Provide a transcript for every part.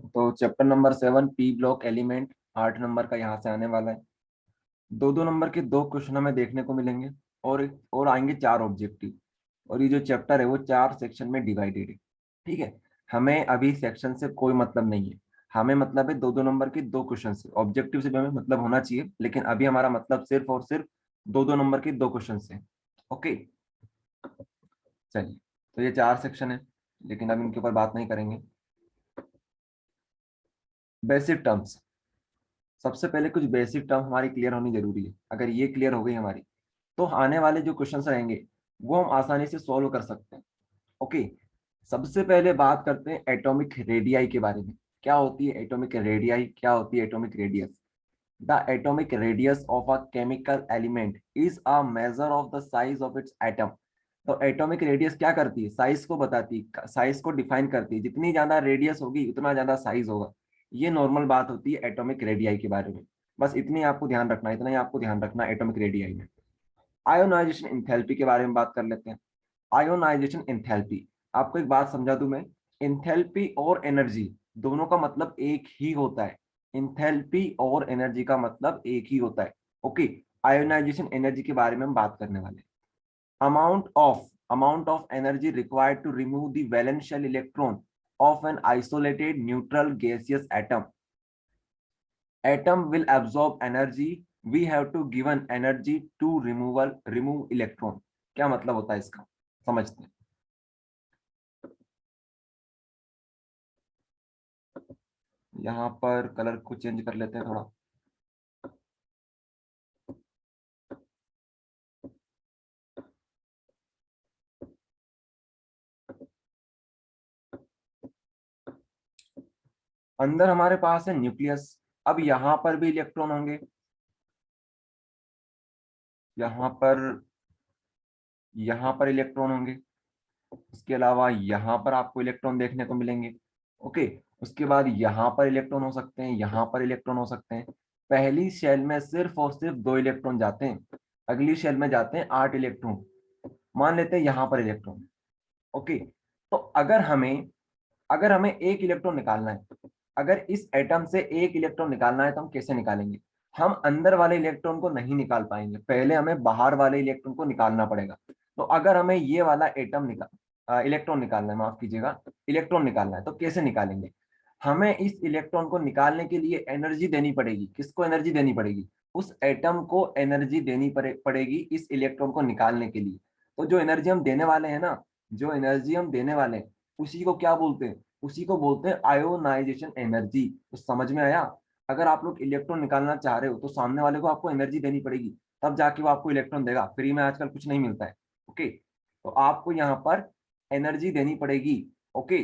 तो chapter number 7 P block element 8 number का यहाँ से आने वाला है। 2-2 नंबर के 2 क्वेश्चन हमें देखने को मिलेंगे और आएंगे 4 ऑब्जेक्टिव। और ये जो चैप्टर है वो 4 सेक्शन में डिवाइडेड है। ठीक है, हमें अभी सेक्शन से कोई मतलब नहीं है, हमें मतलब है 2-2 नंबर के 2 क्वेश्चन से। ऑब्जेक्टिव से भी हमें मतलब होना चाहिए, लेकिन अभी हमारा मतलब सिर्फ और सिर्फ 2-2 नंबर के 2 क्वेश्चन से। ओके, चलिए, तो ये 4 सेक्शन है, लेकिन अब इनके ऊपर बात नहीं करेंगे। बेसिक टर्म्स, सबसे पहले कुछ बेसिक टर्म हमारी क्लियर होनी जरूरी है। अगर ये क्लियर हो गई हमारी, तो आने वाले जो क्वेश्चंस रहेंगे वो हम आसानी से सॉल्व कर सकते हैं। ओके, सबसे पहले बात करते हैं एटॉमिक रेडियाई के बारे में। क्या होती है एटॉमिक रेडियाई, क्या होती है atomic radius? The atomic radius of a chemical element is a measure of the size of its atom. तो एटॉमिक रेडियस क्या करती है? साइज को बताती है, साइज को डिफाइन करती है। जितनी ज्यादा रेडियस होगी उतना ज्यादा साइज होगा। ये नॉर्मल बात होती है एटॉमिक रेडियाई के बारे में। बस इतनी आपको ध्यान रखना, इतना ही आपको ध्यान रखना एटॉमिक रेडियाई में। आयोनाइजेशन इंथैल्पी के बारे में बात कर लेते हैं। आयोनाइजेशन इंथैल्पी, आपको एक बात समझा दूं मैं। इंथैल्पी और एनर्जी दोनों का मतलब एक ही होता है। इंथैल्पी और एनर्जी का मतलब एक ही होता है। ओके, आयोनाइजेशन एनर्जी के बारे में हम बात करने वाले हैं। amount of energy required to remove the valence shell electron of an isolated neutral gaseous atom will absorb energy, we have to given energy to remove electron। क्या मतलब होता है इसका, समझते हैं। यहाँ पर कलर को चेंज कर लेते हैं थोड़ा। अंदर हमारे पास है न्यूक्लियस। अब यहाँ पर भी इलेक्ट्रॉन होंगे, यहाँ पर इलेक्ट्रॉन होंगे। उसके अलावा यहाँ पर आपको इलेक्ट्रॉन देखने को मिलेंगे। ओके, उसके बाद यहाँ पर इलेक्ट्रॉन हो सकते हैं, यहाँ पर इलेक्ट्रॉन हो सकते हैं। पहली शेल में सिर्फ और सिर्फ 2 इलेक्ट्रॉन जाते हैं, अगली शेल में जाते हैं 8 इलेक्ट्रॉन। मान लेते हैं यहाँ पर इलेक्ट्रॉन। ओके, तो अगर हमें 1 इलेक्ट्रॉन निकालना है, अगर इस एटम से 1 इलेक्ट्रॉन निकालना है तो हम कैसे निकालेंगे? हम अंदर वाले इलेक्ट्रॉन को नहीं निकाल पाएंगे, पहले हमें बाहर वाले इलेक्ट्रॉन को निकालना पड़ेगा। तो अगर हमें ये वाला इलेक्ट्रॉन निकालना है, माफ कीजिएगा, इलेक्ट्रॉन निकालना है, तो कैसे निकालेंगे? हमें इस इलेक्ट्रॉन को निकालने के लिए एनर्जी देनी पड़ेगी। किसको एनर्जी देनी पड़ेगी? उस एटम को एनर्जी देनी पड़ेगी इस इलेक्ट्रॉन को निकालने के लिए। तो जो एनर्जी हम देने वाले हैं ना, जो एनर्जी हम देने वाले हैं, उसी को क्या बोलते हैं? उसी को बोलते हैं आयोनाइजेशन एनर्जी। तो समझ में आया? अगर आप लोग इलेक्ट्रॉन निकालना चाह रहे हो तो सामने वाले को आपको एनर्जी देनी पड़ेगी, तब जाके वो आपको इलेक्ट्रॉन देगा। फ्री में आजकल कुछ नहीं मिलता है। ओके, तो आपको यहाँ पर एनर्जी देनी पड़ेगी। ओके,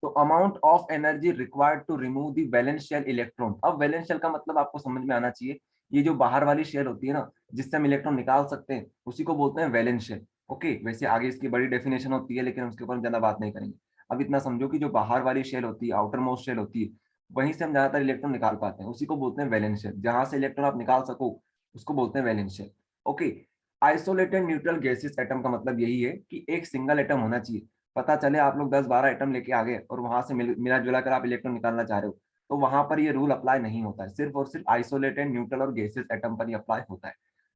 तो amount of energy required to remove the valence shell electron. अब वैलेंस शेल का मतलब आपको समझ में आना चाहिए। ये जो बाहर वाली शेल होती है ना, जिससे हम इलेक्ट्रॉन निकाल सकते हैं, उसी को बोलते हैं वैलेंस शेल। ओके, वैसे आगे इसकी बड़ी डेफिनेशन होती है, लेकिन उसके ऊपर हम ज्यादा बात नहीं करेंगे। अब इतना समझो कि जो बाहर वाली शेल होती है, आउटर मोस्ट शेल होती है, वहीं से हम ज्यादातर इलेक्ट्रॉन निकाल पाते हैं, उसी को बोलते हैं वैलेंस शेल। जहां से इलेक्ट्रॉन आप निकाल सको उसको बोलते हैं valence shell. Okay, isolated neutral gaseous atom का मतलब यही है कि एक सिंगल एटम होना चाहिए। पता चले आप लोग 10-12 एटम लेके आ गए और वहां से मिला जुला कर आप इलेक्ट्रॉन निकालना चाह रहे हो, तो वहां पर ये रूल अप्लाई नहीं होता है। सिर्फ और सिर्फ आइसोलेटेड न्यूट्रल और गैसेस एटम पर ही अप्लाई होता है।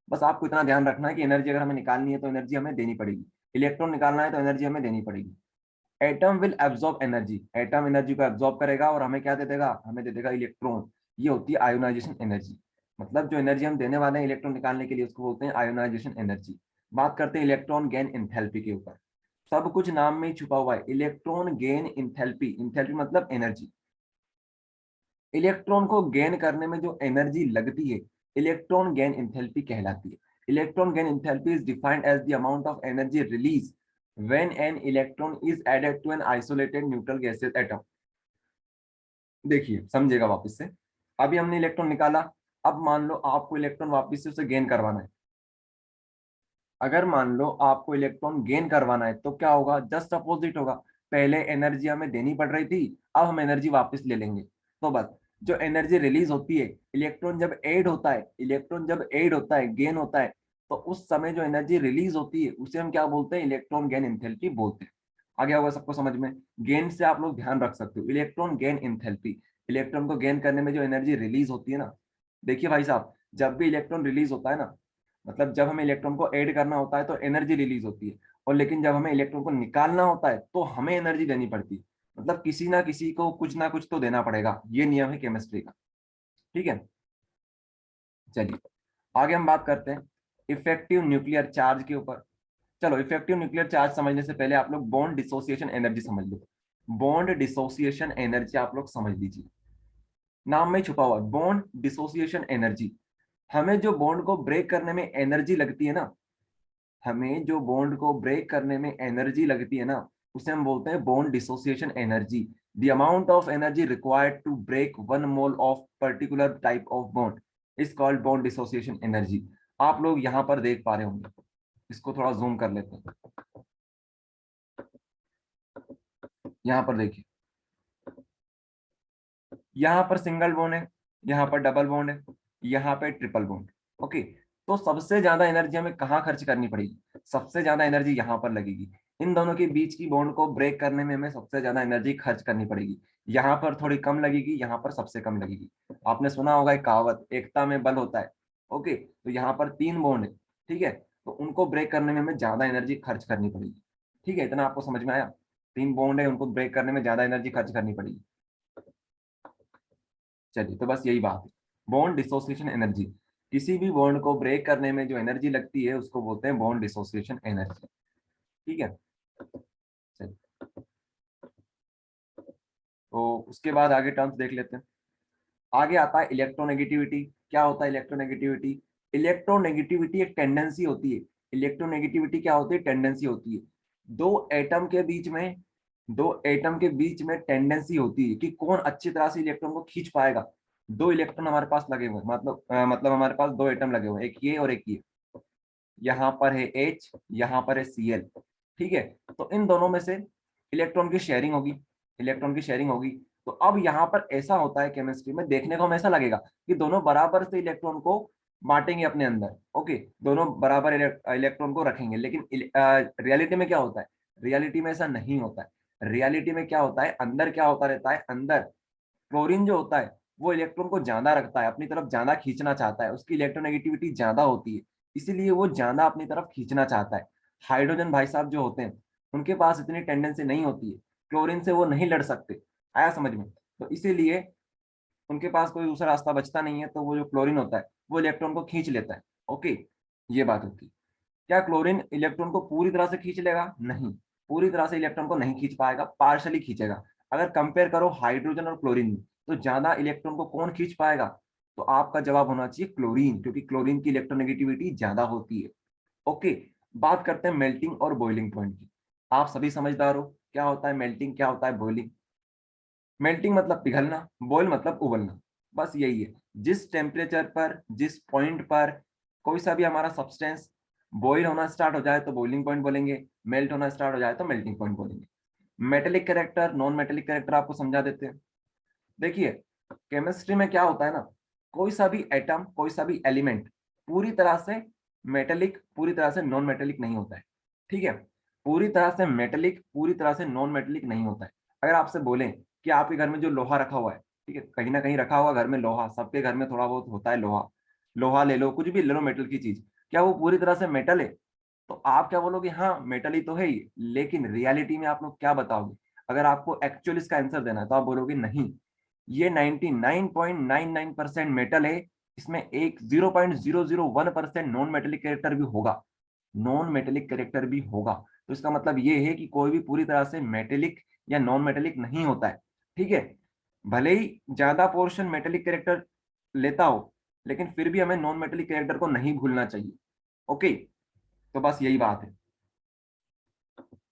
बस आपको इतना ध्यान रखना है कि एनर्जी अगर हमें निकालनी है तो एनर्जी हमें देनी पड़ेगी, इलेक्ट्रॉन निकालना है तो एनर्जी हमें देनी पड़ेगी। Atom will absorb energy, atom energy को एब्जॉर्ब करेगा और हमें क्या दे देगा? हमें दे देगा इलेक्ट्रॉन। ये होती है आयोनाइजेशन एनर्जी। मतलब जो एनर्जी हम देने वाले हैं इलेक्ट्रॉन निकालने के लिए, उसको बोलते हैं आयोनाइजेशन एनर्जी। बात करते हैं इलेक्ट्रॉन गेन इंथैल्पी के ऊपर। सब कुछ नाम में ही छुपा हुआ है। इलेक्ट्रॉन गेन इंथैल्पी, इंथैल्पी मतलब एनर्जी। इलेक्ट्रॉन को गेन करने में जो एनर्जी लगती है, इलेक्ट्रॉन गेन इंथैल्पी कहलाती है। Electron gain enthalpy is defined as the amount of energy release when an electron is added to an isolated neutral gaseous atom. देखिए, समझेगा वापस से। अभी हमने इलेक्ट्रॉन निकाला, अब मान लो आपको इलेक्ट्रॉन वापस से उसे गेन करवाना है। अगर मान लो आपको इलेक्ट्रॉन गेन करवाना है तो क्या होगा? जस्ट अपोजिट होगा। पहले एनर्जी हमें देनी पड़ रही थी, अब हम एनर्जी वापस ले लेंगे। तो बस, जो एनर्जी रिलीज होती है, इलेक्ट्रॉन जब ऐड होता है, गेन होता है, तो उस समय जो एनर्जी रिलीज होती है उसे हम क्या बोलते हैं? इलेक्ट्रॉन गेन एंथैल्पी बोलते हैं। आ गया होगा सबको समझ में। गेन से आप लोग ध्यान रख सकते हो, इलेक्ट्रॉन गेन एंथैल्पी, इलेक्ट्रॉन को गेन करने में जो एनर्जी रिलीज होती है ना, देखिए भाई साहब, जब भी इलेक्ट्रॉन रिलीज होता है ना, मतलब जब हमें इलेक्ट्रॉन को ऐड करना होता है तो एनर्जी रिलीज होती है, और लेकिन जब हमें इलेक्ट्रॉन को निकालना होता है तो हमें एनर्जी देनी पड़ती है। मतलब किसी ना किसी को कुछ ना कुछ तो देना पड़ेगा, ये नियम है केमिस्ट्री का। ठीक है, चलिए आगे हम बात करते हैं इफेक्टिव न्यूक्लियर चार्ज के ऊपर। चलो, इफेक्टिव न्यूक्लियर चार्ज समझने से पहले आप लोग बॉन्ड डिसोसिएशन एनर्जी समझ लो। बॉन्ड डिसोसिएशन एनर्जी आप लोग समझ लीजिए, नाम में छुपा हुआ बॉन्ड डिसोसिएशन एनर्जी। हमें जो बॉन्ड को ब्रेक करने में एनर्जी लगती है ना, हमें जो बॉन्ड को ब्रेक करने में एनर्जी लगती है ना, उसे हम बोलते हैं bond dissociation energy. The amount of energy required to break 1 mole of particular type of bond is called bond dissociation energy. आप लोग यहाँ पर देख पा रहे होंगे, इसको थोड़ा जूम कर लेते हैं। यहाँ पर देखिए, यहाँ पर सिंगल बॉन्ड है, यहाँ पर डबल बॉन्ड है, यहाँ पे ट्रिपल बॉन्ड। ओके, तो सबसे ज्यादा एनर्जी हमें कहाँ खर्च करनी पड़ेगी? सबसे ज्यादा एनर्जी यहाँ पर लगेगी। इन दोनों के बीच की बॉन्ड को ब्रेक करने में हमें सबसे ज्यादा एनर्जी खर्च करनी पड़ेगी। यहाँ पर थोड़ी कम लगेगी, यहाँ पर सबसे कम लगेगी। आपने सुना होगा एक कहावत, एकता में बल होता है। ओके, तो यहाँ पर 3 बॉन्ड है, ठीक है, तो उनको ब्रेक करने में हमें ज्यादा एनर्जी खर्च करनी पड़ेगी। ठीक है, इतना आपको समझ में आया? 3 बॉन्ड है, उनको ब्रेक करने में ज्यादा एनर्जी खर्च करनी पड़ेगी। चलिए, तो बस यही बात है, बॉन्ड डिसोसिएशन एनर्जी। किसी भी बॉन्ड को ब्रेक करने में जो एनर्जी लगती है उसको बोलते हैं बॉन्ड डिसोसिएशन एनर्जी। ठीक है, चलिए, तो उसके बाद आगे टर्म्स देख लेते हैं। आगे आता है इलेक्ट्रोनेगेटिविटी। क्या होता है इलेक्ट्रोनेगेटिविटी? इलेक्ट्रोनेगेटिविटी एक टेंडेंसी होती है। इलेक्ट्रोनेगेटिविटी क्या होती है? टेंडेंसी होती है। दो एटम के बीच में दो एटम के बीच में टेंडेंसी होती है कि कौन अच्छी तरह से इलेक्ट्रॉन को खींच पाएगा। दो इलेक्ट्रॉन हमारे पास लगे हुए हैं, मतलब हमारे पास दो एटम लगे हुए हैं, एक ये और एक ये। यहाँ पर है H, यहाँ पर है Cl। ठीक है, तो इन दोनों में से इलेक्ट्रॉन की शेयरिंग होगी, इलेक्ट्रॉन की शेयरिंग होगी। तो अब यहाँ पर ऐसा होता है केमिस्ट्री में, देखने को हमें ऐसा लगेगा कि दोनों बराबर से इलेक्ट्रॉन को बांटेंगे अपने अंदर। ओके, दोनों बराबर इलेक्ट्रॉन को रखेंगे, लेकिन रियलिटी में क्या होता है? रियलिटी में ऐसा नहीं होता है। रियलिटी में क्या होता है, अंदर क्या होता रहता है, अंदर क्लोरीन जो होता है वो इलेक्ट्रॉन को ज्यादा रखता है, अपनी तरफ ज्यादा खींचना चाहता है, उसकी इलेक्ट्रोनेगेटिविटी ज्यादा होती है, इसीलिए वो ज्यादा अपनी तरफ खींचना चाहता है। हाइड्रोजन भाई साहब जो होते हैं, उनके पास इतनी टेंडेंसी नहीं होती है, क्लोरीन से वो नहीं लड़ सकते। आया समझ में? तो इसीलिए उनके पास कोई दूसरा रास्ता बचता नहीं है, तो वो जो क्लोरीन होता है वो इलेक्ट्रॉन को खींच लेता है। ओके, ये बात होती है। क्या क्लोरीन इलेक्ट्रॉन को पूरी तरह से खींच लेगा? नहीं, पूरी तरह से इलेक्ट्रॉन को नहीं खींच पाएगा, पार्शली खींचेगा। अगर कंपेयर करो हाइड्रोजन और क्लोरीन में, तो ज्यादा इलेक्ट्रॉन को कौन खींच पाएगा? तो आपका जवाब होना चाहिए क्लोरीन, क्योंकि क्लोरीन की इलेक्ट्रोनेगेटिविटी ज्यादा होती है। ओके, बात करते हैं मेल्टिंग और बॉइलिंग पॉइंट की। आप सभी समझदार हो, क्या होता है मेल्टिंग, क्या होता है बॉइलिंग? मेल्टिंग मतलब पिघलना, बॉयल मतलब उबलना, बस यही है। जिस टेम्परेचर पर, जिस पॉइंट पर कोई सा भी हमारा सब्सटेंस बॉयल होना स्टार्ट हो जाए तो बॉइलिंग पॉइंट बोलेंगे, मेल्ट होना स्टार्ट हो जाए तो मेल्टिंग पॉइंट बोलेंगे। Metallic character, non metallic character आपको समझा देते हैं। देखिए, केमिस्ट्री में क्या होता है ना, कोई सा भी एटम, कोई सा भी एलिमेंट पूरी तरह से मेटेलिक, पूरी तरह से नॉन मेटेलिक नहीं होता है। ठीक है, पूरी तरह से मेटेलिक, पूरी तरह से नॉन मेटेलिक नहीं होता है। अगर आपसे बोलें कि आपके घर में जो लोहा रखा हुआ है, ठीक है, कहीं ना कहीं रखा हुआ घर में लोहा, सबके घर में थोड़ा बहुत होता है लोहा, लोहा ले लो, कुछ भी ले लो मेटल की चीज, क्या वो पूरी तरह से मेटल है? तो आप क्या बोलोगे? हाँ मेटल ही तो है ही। लेकिन रियलिटी में आप लोग क्या बताओगे? अगर आपको एक्चुअल इसका आंसर देना है तो आप बोलोगे नहीं, ये 99.99% मेटल है, इसमें एक 0.001% नॉन मेटेलिक कैरेक्टर भी होगा, नॉन मेटेलिक कैरेक्टर भी होगा। तो इसका मतलब ये है कि कोई भी पूरी तरह से मेटेलिक या नॉन मेटेलिक नहीं होता है। ठीक है, भले ही ज्यादा पोर्शन मेटेलिक कैरेक्टर लेता हो, लेकिन फिर भी हमें नॉन मेटेलिक कैरेक्टर को नहीं भूलना चाहिए। ओके, तो बस यही बात है।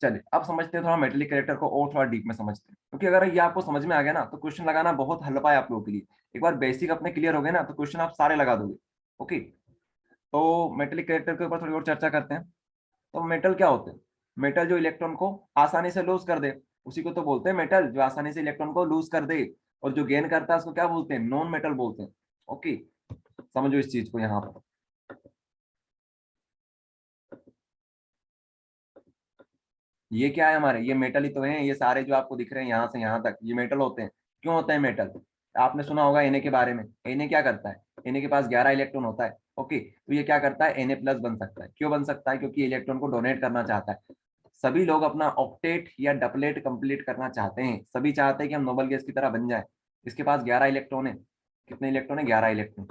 चलिए, अब समझते हैं थोड़ा मेटेलिक कैरेक्टर को और थोड़ा डीप में समझते हैं, क्योंकि अगर ये आपको समझ में आ गया ना तो क्वेश्चन लगाना बहुत हल्का है आप लोगों के लिए। एक बार बेसिक अपने क्लियर हो गए ना तो क्वेश्चन आप सारे लगा दोगे। ओके, तो मेटेलिक कैरेक्टर के ऊपर थोड़ी और चर्चा करते हैं। तो मेटल क्या होते हैं? मेटल जो इलेक्ट्रॉन को आसानी से लूज कर दे, उसी को तो बोलते हैं मेटल, जो आसानी से इलेक्ट्रॉन को लूज कर दे। और जो गेन करता है उसको क्या बोलते हैं? नॉन मेटल बोलते हैं। ओके, समझो इस चीज को यहाँ पर। ये क्या है हमारे, ये मेटल ही तो हैं, ये सारे जो आपको दिख रहे हैं यहाँ से यहाँ तक ये मेटल होते हैं। क्यों होते हैं मेटल? आपने सुना होगा Na के बारे में। Na क्या करता है, Na के पास 11 इलेक्ट्रॉन होता है। ओके, तो ये क्या करता है, Na प्लस बन सकता है। क्यों बन सकता है? क्योंकि इलेक्ट्रॉन को डोनेट करना चाहता है। सभी लोग अपना ऑक्टेट या डबलेट कंप्लीट करना चाहते हैं, सभी चाहते हैं कि हम नोबल गैस की तरह बन जाए। इसके पास 11 इलेक्ट्रॉन है। कितने इलेक्ट्रॉन है? 11 इलेक्ट्रॉन।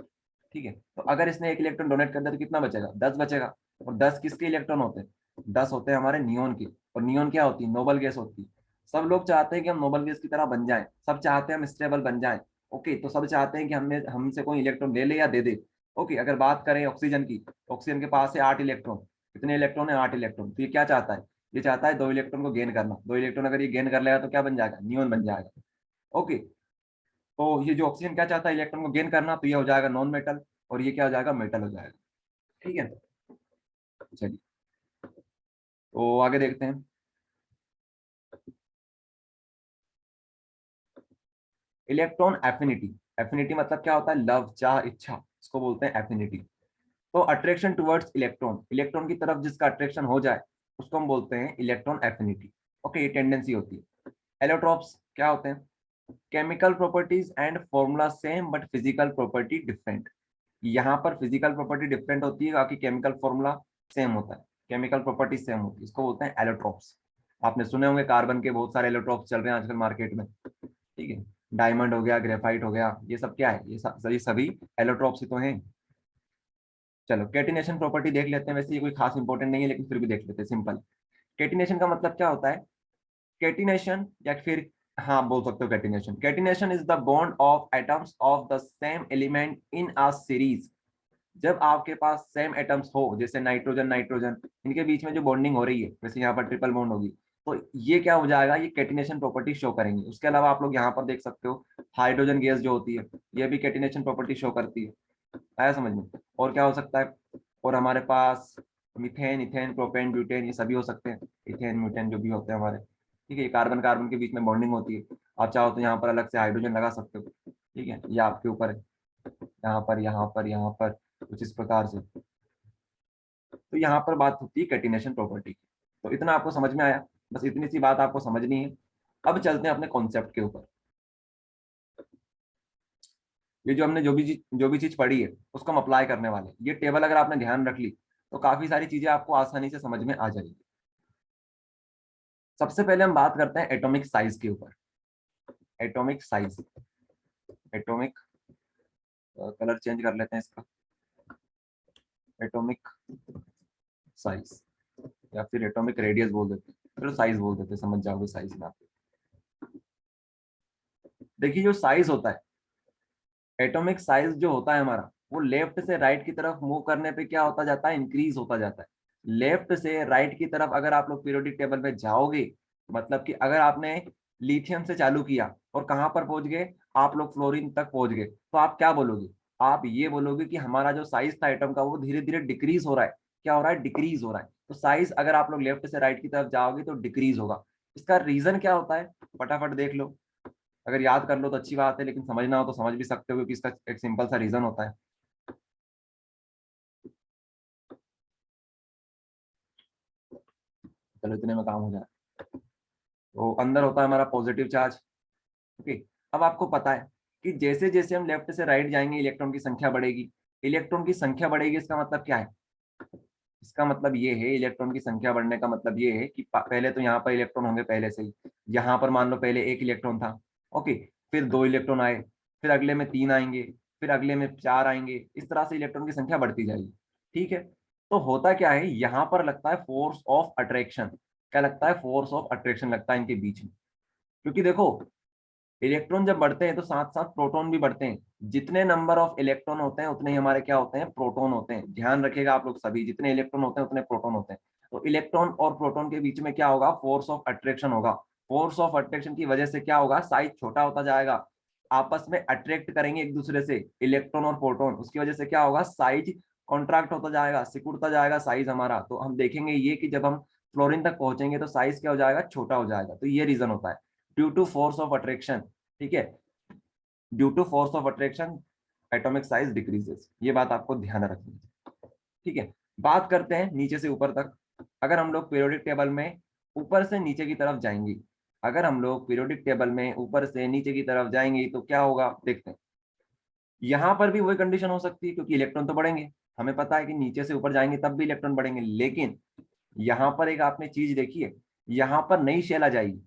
ठीक है, तो अगर इसने एक इलेक्ट्रॉन डोनेट कर दिया तो कितना बचेगा? 10 बचेगा। और 10 किसके इलेक्ट्रॉन होते हैं? 10 होते हैं हमारे नियोन के। और नियोन क्या होती है? नोबल गैस होती है। सब लोग चाहते हैं कि हम नोबल गैस की तरह बन जाएं, सब चाहते हैं हम स्टेबल बन जाएं। ओके, तो सब चाहते हैं कि हमें हमसे कोई इलेक्ट्रॉन ले ले या दे दे। ओके, अगर बात करें ऑक्सीजन की, ऑक्सीजन के पास है 8 इलेक्ट्रॉन। कितने इलेक्ट्रॉन है? 8 इलेक्ट्रॉन। तो ये क्या चाहता है? ये चाहता है 2 इलेक्ट्रॉन को गेन करना। 2 इलेक्ट्रॉन अगर ये गेन कर लेगा तो क्या बन जाएगा? नियोन बन जाएगा। ओके, तो ये जो ऑक्सीजन क्या चाहता है? इलेक्ट्रॉन को गेन करना, तो ये हो जाएगा नॉन मेटल। और ये क्या हो जाएगा? मेटल हो जाएगा। ठीक है, चलिए तो आगे देखते हैं। Electron affinity. एफिनिटी मतलब क्या होता है? लव, चाह, इच्छा, इसको बोलते हैं एफिनिटी। तो अट्रैक्शन टुवर्ड्स इलेक्ट्रॉन, इलेक्ट्रॉन की तरफ जिसका अट्रैक्शन हो जाए उसको हम बोलते हैं इलेक्ट्रॉन एफिनिटी। ओके, ये टेंडेंसी होती है। एलोट्रॉप्स क्या होते हैं? Chemical properties and formula same but physical property different. यहाँ पर फिजिकल प्रॉपर्टी डिफरेंट होती है, बाकी केमिकल फॉर्मूला सेम होता है। केमिकल प्रॉपर्टी सेम होती है, इसको बोलते हैं एलोट्रॉप्स। आपने सुने होंगे कार्बन के बहुत सारे एलोट्रॉप्स चल रहे हैं आजकल मार्केट में। ठीक है, डायमंड हो गया, ग्रेफाइट हो गया, ये सब क्या है? ये सभी एलोट्रॉप्स ही तो हैं। चलो कैटिनेशन प्रॉपर्टी देख लेते हैं। वैसे ये कोई खास इंपॉर्टेंट नहीं है लेकिन फिर भी देख लेते हैं, सिंपल। कैटिनेशन का मतलब क्या होता है? कैटिनेशन या फिर, हाँ बोल सकते हो catenation. Catenation is the bond of atoms of the same element in a series. जब आपके पास सेम एटम्स हो, जैसे नाइट्रोजन नाइट्रोजन, इनके बीच में जो बॉन्डिंग हो रही है, वैसे यहाँ पर ट्रिपल बॉन्ड होगी, तो ये क्या हो जाएगा? ये कैटिनेशन प्रॉपर्टी शो करेंगे। उसके अलावा आप लोग यहाँ पर देख सकते हो हाइड्रोजन गैस जो होती है, ये भी कैटिनेशन प्रॉपर्टी शो करती है। आया समझ में? और क्या हो सकता है? और हमारे पास मिथेन, इथेन, प्रोपेन, ब्यूटेन, ये सभी हो सकते हैं। इथेन म्यूटेन जो भी होते हैं हमारे। ठीक है, कार्बन कार्बन के बीच में बॉन्डिंग होती है। आप चाहो तो यहाँ पर अलग से हाइड्रोजन लगा सकते हो। ठीक है, ये आपके ऊपर है। यहाँ पर, यहाँ पर, यहाँ पर, कुछ इस प्रकार से। तो यहाँ पर बात होती है कैटिनेशन प्रॉपर्टी की। तो इतना आपको समझ में आया? बस इतनी सी बात आपको समझनी है। अब चलते हैं अपने कॉन्सेप्ट के ऊपर। ये जो हमने जो भी चीज पढ़ी है उसको हम अप्लाई करने वाले हैं। ये टेबल अगर आपने ध्यान रख ली तो काफी सारी चीजें आपको आसानी से समझ में आ जाएगी। सबसे पहले हम बात करते हैं एटॉमिक साइज के ऊपर। Atomic size, atomic, colour change कर लेते हैं इसका। एटॉमिक साइज या फिर एटॉमिक रेडियस बोल देते हैं, चलो साइज बोल देते हैं, समझ जाओगे साइज में आप। देखिए जो साइज होता है, एटॉमिक साइज जो होता है हमारा, वो लेफ्ट से राइट की तरफ मूव करने पे क्या होता जाता है? इंक्रीज होता जाता है। लेफ्ट से राइट की तरफ अगर आप लोग पीरियोडिक टेबल में जाओगे, मतलब कि अगर आपने लिथियम से चालू किया और कहां पर पहुंच गए? आप लोग फ्लोरीन तक पहुंच गए, तो आप क्या बोलोगे? आप ये बोलोगे कि हमारा जो साइज था एटम का वो धीरे धीरे डिक्रीज हो रहा है। क्या हो रहा है? डिक्रीज हो रहा है। तो साइज अगर आप लोग लेफ्ट से राइट की तरफ जाओगे तो डिक्रीज होगा। इसका रीजन क्या होता है? फटाफट देख लो। अगर याद कर लो तो अच्छी बात है, लेकिन समझना हो तो समझ भी सकते हो, क्योंकि इसका एक सिंपल सा रीजन होता है। चलो इतने में काम हो जाए। तो अंदर होता है हमारा पॉजिटिव चार्ज। ओके, अब आपको पता है कि जैसे जैसे हम लेफ्ट से राइट जाएंगे इलेक्ट्रॉन की संख्या बढ़ेगी। इलेक्ट्रॉन की संख्या बढ़ेगी, इसका मतलब क्या है? इसका मतलब ये है, इलेक्ट्रॉन की संख्या बढ़ने का मतलब ये है कि पहले तो यहाँ पर इलेक्ट्रॉन होंगे पहले से ही। यहाँ पर मान लो पहले एक इलेक्ट्रॉन था। ओके, फिर 2 इलेक्ट्रॉन आए, फिर अगले में 3 आएंगे, फिर अगले में 4 आएंगे। इस तरह से इलेक्ट्रॉन की संख्या बढ़ती जाएगी। ठीक है, तो होता क्या है, यहाँ पर लगता है फोर्स ऑफ अट्रैक्शन। क्या लगता है? फोर्स ऑफ अट्रैक्शन लगता है इनके बीच में। क्योंकि देखो, इलेक्ट्रॉन जब बढ़ते हैं तो साथ साथ प्रोटॉन भी बढ़ते हैं। जितने नंबर ऑफ इलेक्ट्रॉन होते हैं उतने ही हमारे क्या होते हैं? प्रोटॉन होते हैं। ध्यान रखिएगा आप लोग सभी, जितने इलेक्ट्रॉन होते हैं उतने प्रोटॉन होते हैं। तो इलेक्ट्रॉन और प्रोटॉन के बीच में क्या होगा? फोर्स ऑफ अट्रैक्शन होगा। फोर्स ऑफ अट्रैक्शन की वजह से क्या होगा? साइज छोटा होता जाएगा। आपस में अट्रैक्ट करेंगे एक दूसरे से इलेक्ट्रॉन और प्रोटॉन, उसकी वजह से क्या होगा? साइज कॉन्ट्रैक्ट होता जाएगा, सिकुड़ता जाएगा साइज हमारा। तो हम देखेंगे ये कि जब हम फ्लोरीन तक पहुंचेंगे तो साइज क्या हो जाएगा? छोटा हो जाएगा। तो ये रीजन होता है, due to force of attraction. ठीक है, due to force of attraction atomic size decreases. ये बात आपको ध्यान रखनी है। ठीक है, बात करते हैं नीचे से ऊपर तक। अगर हम लोग पीरियोडिक टेबल में ऊपर से नीचे की तरफ जाएंगी। अगर हम लोग पीरियोडिक टेबल में ऊपर से नीचे की तरफ जाएंगे तो क्या होगा देखते हैं। यहाँ पर भी वही कंडीशन हो सकती है क्योंकि इलेक्ट्रॉन तो बढ़ेंगे, हमें पता है कि नीचे से ऊपर जाएंगे तब भी इलेक्ट्रॉन बढ़ेंगे, लेकिन यहाँ पर एक आपने चीज देखी है, यहाँ पर नई शेल आ जाएगी।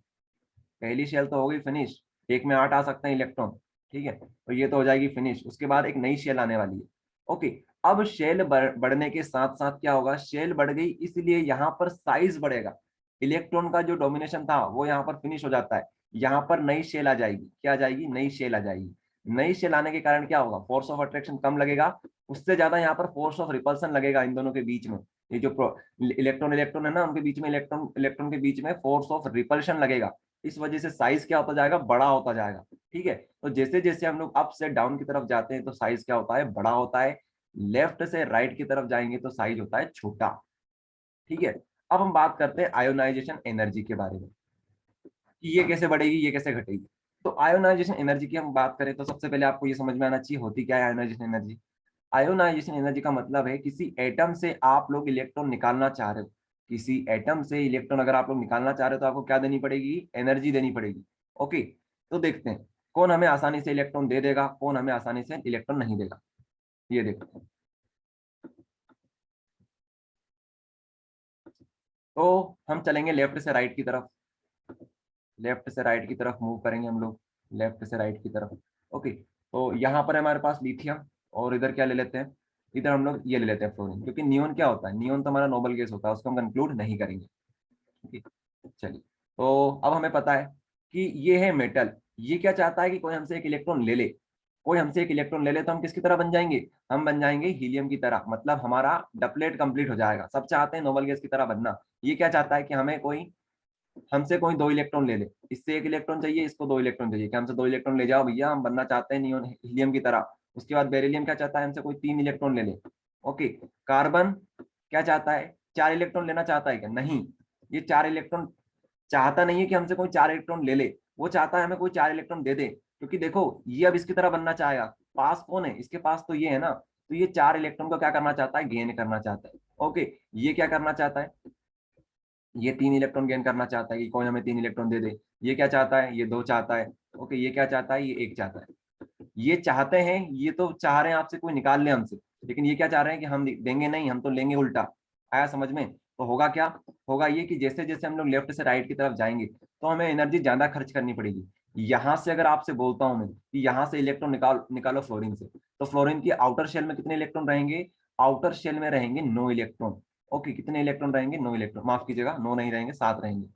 पहली शेल तो हो गई फिनिश, एक में 8 आ सकते हैं इलेक्ट्रॉन, ठीक है, तो ये तो हो जाएगी फिनिश। उसके बाद एक नई शेल आने वाली है। ओके, अब शेल बढ़ने के साथ साथ क्या होगा, शेल बढ़ गई इसलिए यहाँ पर साइज बढ़ेगा। इलेक्ट्रॉन का जो डोमिनेशन था वो यहाँ पर फिनिश हो जाता है। यहाँ पर नई शेल आ जाएगी, क्या आ जाएगी, नई शेल आ जाएगी। नई शेल आने के कारण क्या होगा, फोर्स ऑफ अट्रैक्शन कम लगेगा, उससे ज्यादा यहाँ पर फोर्स ऑफ रिपल्सन लगेगा इन दोनों के बीच में। ये जो इलेक्ट्रॉन इलेक्ट्रॉन है ना, उनके बीच में इलेक्ट्रॉन इलेक्ट्रॉन के बीच में फोर्स ऑफ रिपल्शन लगेगा। इस वजह से साइज क्या होता जाएगा, बड़ा होता जाएगा। ठीक है, तो जैसे जैसे हम लोग अप से डाउन की तरफ जाते हैं तो साइज क्या होता है, बड़ा होता है। लेफ्ट से राइट की तरफ जाएंगे तो साइज होता है छोटा। ठीक है, अब हम बात करते हैं आयोनाइजेशन एनर्जी के बारे में कि ये कैसे बढ़ेगी, ये कैसे घटेगी। तो आयोनाइजेशन एनर्जी की हम बात करें तो सबसे पहले आपको ये समझ में आना चाहिए होती क्या है आयोनाइजेशन एनर्जी। आयोनाइजेशन एनर्जी का मतलब है किसी एटम से आप लोग इलेक्ट्रॉन निकालना चाह रहे हो, किसी एटम से इलेक्ट्रॉन अगर आप लोग निकालना चाह रहे हो तो आपको क्या देनी पड़ेगी, एनर्जी देनी पड़ेगी। ओके, तो देखते हैं कौन हमें आसानी से इलेक्ट्रॉन दे देगा, कौन हमें आसानी से इलेक्ट्रॉन नहीं देगा, ये देखते हैं। तो हम चलेंगे लेफ्ट से राइट की तरफ, लेफ्ट से राइट की तरफ मूव करेंगे हम लोग, लेफ्ट से राइट की तरफ। ओके, तो यहाँ पर हमारे पास लिथियम, और इधर क्या ले लेते हैं, इधर हम लोग ये ले लेते हैं फ्लोरीन, क्योंकि नियोन क्या होता है, नियोन तो हमारा नोबल गैस होता है, उसको हम कंक्लूड नहीं करेंगे। ठीक है, चलिए, तो अब हमें पता है कि ये है मेटल। ये क्या चाहता है कि कोई हमसे एक इलेक्ट्रॉन ले ले, कोई हमसे एक इलेक्ट्रॉन ले ले तो हम किसकी तरह बन जाएंगे, हम बन जाएंगे हीलियम की तरह, मतलब हमारा डबलेट कंप्लीट हो जाएगा। सब चाहते हैं नोबल गैस की तरह बनना। ये क्या चाहता है कि हमें कोई हमसे कोई 2 इलेक्ट्रॉन ले ले, इससे 1 इलेक्ट्रॉन चाहिए, इसको 2 इलेक्ट्रॉन चाहिए, कि हमसे 2 इलेक्ट्रॉन ले जाओ भैया, हम बनना चाहते हैं नियोन हीलियम की तरह। उसके बाद बेरिलियम क्या चाहता है, हमसे कोई 3 इलेक्ट्रॉन ले ले। ओके, कार्बन क्या चाहता है, 4 इलेक्ट्रॉन लेना चाहता है क्या, नहीं, ये 4 इलेक्ट्रॉन चाहता नहीं है कि हमसे कोई 4 इलेक्ट्रॉन ले ले, वो चाहता है हमें कोई 4 इलेक्ट्रॉन दे दे, क्योंकि देखो ये अब इसकी तरह बनना चाहेगा। पास कौन है, इसके पास तो ये है ना, तो ये 4 इलेक्ट्रॉन को क्या करना चाहता है, गेन करना चाहता है। ओके, ये क्या करना चाहता है, ये 3 इलेक्ट्रॉन गेन करना चाहता है कि कौन हमें 3 इलेक्ट्रॉन दे दे। ये क्या चाहता है, ये 2 चाहता है। ओके, ये क्या चाहता है, ये 1 चाहता है। ये चाहते हैं, ये तो चाह रहे हैं आपसे कोई निकाल ले हमसे, लेकिन ये क्या चाह रहे हैं कि हम देंगे नहीं, हम तो लेंगे उल्टा। आया समझ में, तो होगा क्या, होगा ये कि जैसे जैसे हम लोग लेफ्ट से राइट की तरफ जाएंगे तो हमें एनर्जी ज्यादा खर्च करनी पड़ेगी। यहाँ से अगर आपसे बोलता हूं मैं कि यहाँ से इलेक्ट्रॉन निकालो फ्लोरीन से, तो फ्लोरीन की आउटर शेल में कितने इलेक्ट्रॉन रहेंगे, आउटर शेल में रहेंगे 9 इलेक्ट्रॉन। ओके, कितने इलेक्ट्रॉन रहेंगे, 9 इलेक्ट्रॉन, माफ कीजिएगा 9 नहीं रहेंगे, 7 रहेंगे।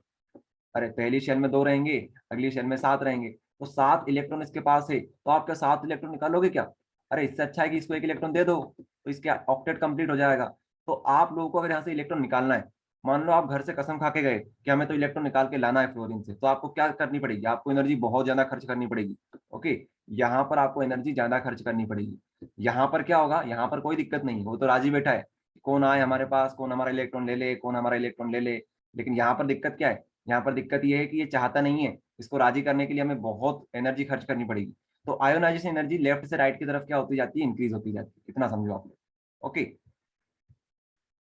अरे पहली शेल में 2 रहेंगे, अगली शेल में 7 रहेंगे, तो 7 इलेक्ट्रॉन इसके पास है, तो आप क्या 7 इलेक्ट्रॉन निकालोगे क्या, अरे इससे अच्छा है कि इसको 1 इलेक्ट्रॉन दे दो, तो इसके ऑक्टेट कंप्लीट हो जाएगा। तो आप लोगों को अगर यहाँ से इलेक्ट्रॉन निकालना है, मान लो आप घर से कसम खा के गए कि हमें तो इलेक्ट्रॉन निकाल के लाना है फ्लोरीन से, तो आपको क्या करनी पड़ेगी, आपको एनर्जी बहुत ज्यादा खर्च करनी पड़ेगी। ओके, यहाँ पर आपको एनर्जी ज्यादा खर्च करनी पड़ेगी। यहाँ पर क्या होगा, यहाँ पर कोई दिक्कत नहीं है, वो तो राजी बैठा है, कौन आए हमारे पास, कौन हमारा इलेक्ट्रॉन ले ले, कौन हमारा इलेक्ट्रॉन ले ले। लेकिन यहाँ पर दिक्कत क्या है, यहाँ पर दिक्कत ये है कि ये चाहता नहीं है, इसको राजी करने के लिए हमें बहुत एनर्जी खर्च करनी पड़ेगी। तो आयोनाइजेशन एनर्जी लेफ्ट से राइट की तरफ क्या होती जाती है, इंक्रीज होती जाती है, इतना समझो आप लोग। ओके,